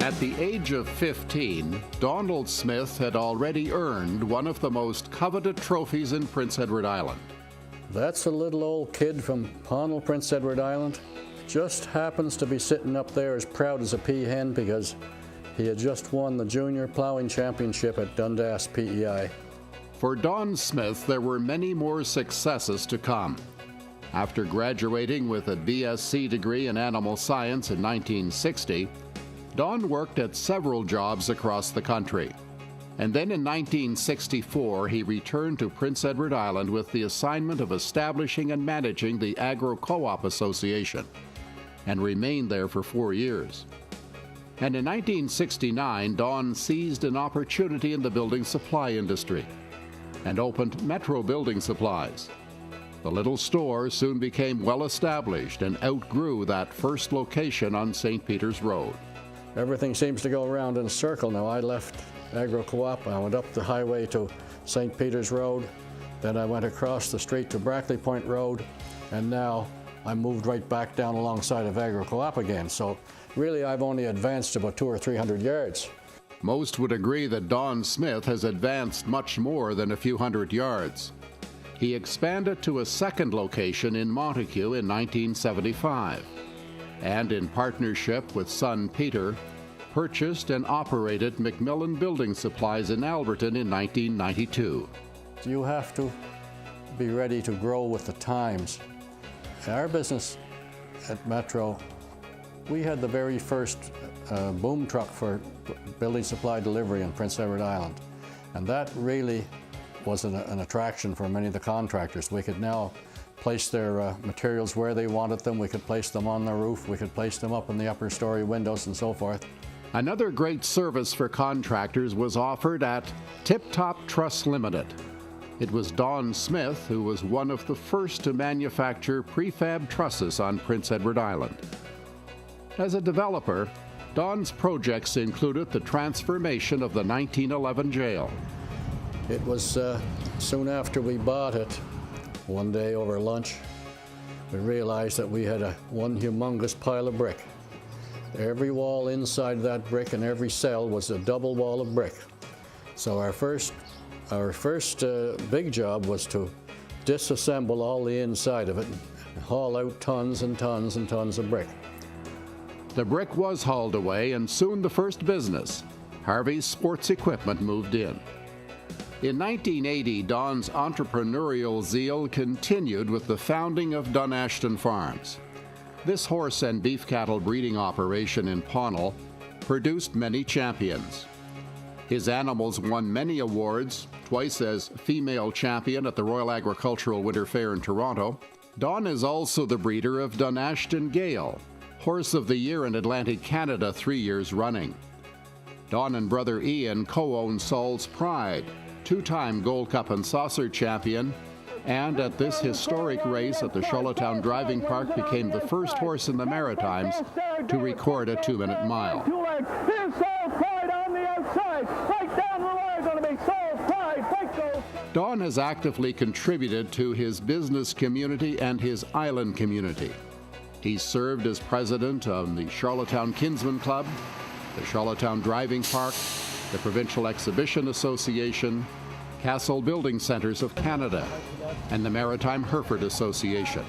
At the age of 15, Donald Smith had already earned one of the most coveted trophies in Prince Edward Island. That's a little old kid from Pownal, Prince Edward Island. Just happens to be sitting up there as proud as a peahen because he had just won the Junior Plowing Championship at Dundas PEI. For Don Smith, there were many more successes to come. After graduating with a BSc degree in animal science in 1960, Don worked at several jobs across the country. And then in 1964, he returned to Prince Edward Island with the assignment of establishing and managing the Agro-Co-op Association, and remained there for 4 years. And in 1969, Don seized an opportunity in the building supply industry and opened Metro Building Supplies. The little store soon became well established and outgrew that first location on St. Peter's Road. Everything seems to go around in a circle now. I left Agro-Co-op, I went up the highway to St. Peter's Road, then I went across the street to Brackley Point Road, and now I moved right back down alongside of Agro-Co-op again. So really I've only advanced about 200 or 300 yards. Most would agree that Don Smith has advanced much more than a few hundred yards. He expanded to a second location in Montague in 1975, and in partnership with son Peter, purchased and operated McMillan Building Supplies in Alberton in 1992. You have to be ready to grow with the times. In our business at Metro, we had the very first boom truck for building supply delivery in Prince Edward Island, and that really was an attraction for many of the contractors. We could now place their materials where they wanted them. We could place them on the roof. We could place them up in the upper story windows and so forth. Another great service for contractors was offered at Tip Top Truss Limited. It was Don Smith who was one of the first to manufacture prefab trusses on Prince Edward Island. As a developer, Don's projects included the transformation of the 1911 jail. It was soon after we bought it, one day over lunch, we realized that we had one humongous pile of brick. Every wall inside that brick and every cell was a double wall of brick. So our first big job was to disassemble all the inside of it and haul out tons and tons and tons of brick. The brick was hauled away, and soon the first business, Harvey's Sports Equipment, moved in. In 1980, Don's entrepreneurial zeal continued with the founding of Dunashton Farms. This horse and beef cattle breeding operation in Pownal produced many champions. His animals won many awards, twice as female champion at the Royal Agricultural Winter Fair in Toronto. Don is also the breeder of Dunashton Gale, Horse of the Year in Atlantic Canada 3 years running. Don and brother Ian co-own Saul's Pride, two-time Gold Cup and Saucer champion, and at this historic race at the Charlottetown Driving Park became the first horse in the Maritimes to record a 2-minute mile. Here's Saul's Pride on the outside. Right down the line going to be Saul's Pride. Fight goes. Don has actively contributed to his business community and his island community. He served as president of the Charlottetown Kinsman Club, the Charlottetown Driving Park, the Provincial Exhibition Association, Castle Building Centres of Canada, and the Maritime Hereford Association.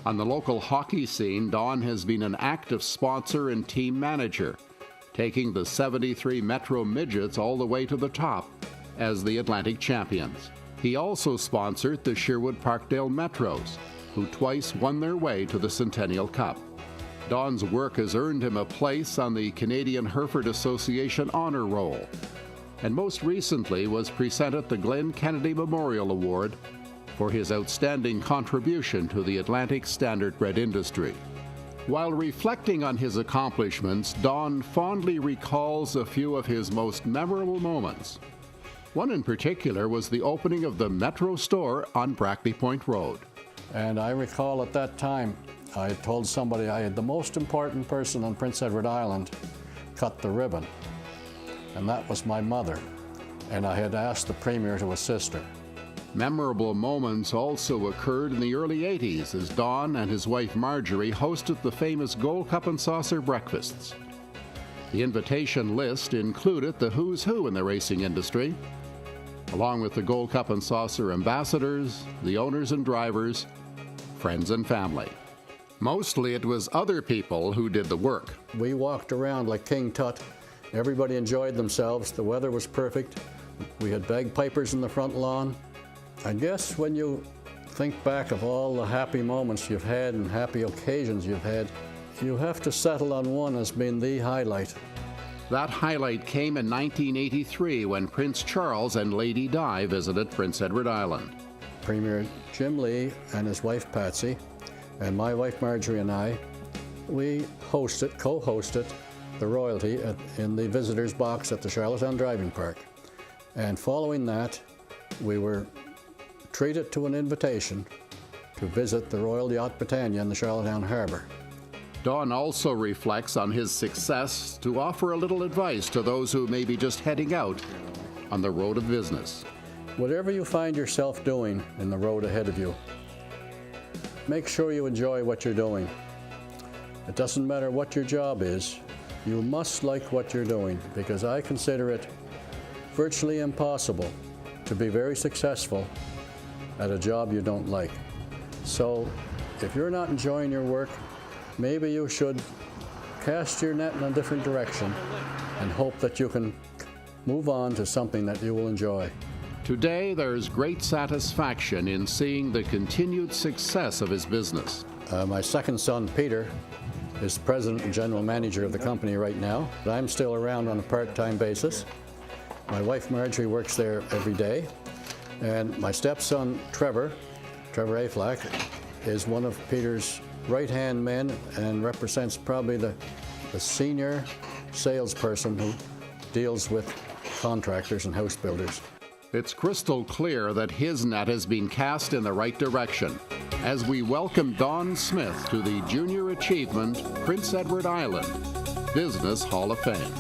On the local hockey scene, Don has been an active sponsor and team manager, taking the 73 Metro Midgets all the way to the top as the Atlantic champions. He also sponsored the Sherwood Parkdale Metros, who twice won their way to the Centennial Cup. Don's work has earned him a place on the Canadian Hereford Association Honor Roll, and most recently was presented the Glenn Kennedy Memorial Award for his outstanding contribution to the Atlantic standardbred industry. While reflecting on his accomplishments, Don fondly recalls a few of his most memorable moments. One in particular was the opening of the Metro store on Brackley Point Road. And I recall at that time, I had told somebody I had the most important person on Prince Edward Island cut the ribbon, and that was my mother, and I had asked the Premier to assist her. Memorable moments also occurred in the early 80s as Don and his wife Marjorie hosted the famous Gold Cup and Saucer breakfasts. The invitation list included the who's who in the racing industry, along with the Gold Cup and Saucer ambassadors, the owners and drivers, friends and family. Mostly it was other people who did the work. We walked around like King Tut. Everybody enjoyed themselves. The weather was perfect. We had bagpipers in the front lawn. I guess when you think back of all the happy moments you've had and happy occasions you've had, you have to settle on one as being the highlight. That highlight came in 1983 when Prince Charles and Lady Di visited Prince Edward Island. Premier Jim Lee and his wife Patsy, and my wife Marjorie and I, we co-hosted the royalty in the visitors box at the Charlottetown Driving Park. And following that, we were treated to an invitation to visit the Royal Yacht Britannia in the Charlottetown Harbor. Don also reflects on his success to offer a little advice to those who may be just heading out on the road of business. Whatever you find yourself doing in the road ahead of you, make sure you enjoy what you're doing. It doesn't matter what your job is, you must like what you're doing, because I consider it virtually impossible to be very successful at a job you don't like. So if you're not enjoying your work, maybe you should cast your net in a different direction and hope that you can move on to something that you will enjoy. Today, there's great satisfaction in seeing the continued success of his business. My second son, Peter, is president and general manager of the company right now. I'm still around on a part-time basis. My wife, Marjorie, works there every day. And my stepson, Trevor Aflac, is one of Peter's right-hand men and represents probably the senior salesperson who deals with contractors and house builders. It's crystal clear that his net has been cast in the right direction as we welcome Don Smith to the Junior Achievement Prince Edward Island Business Hall of Fame.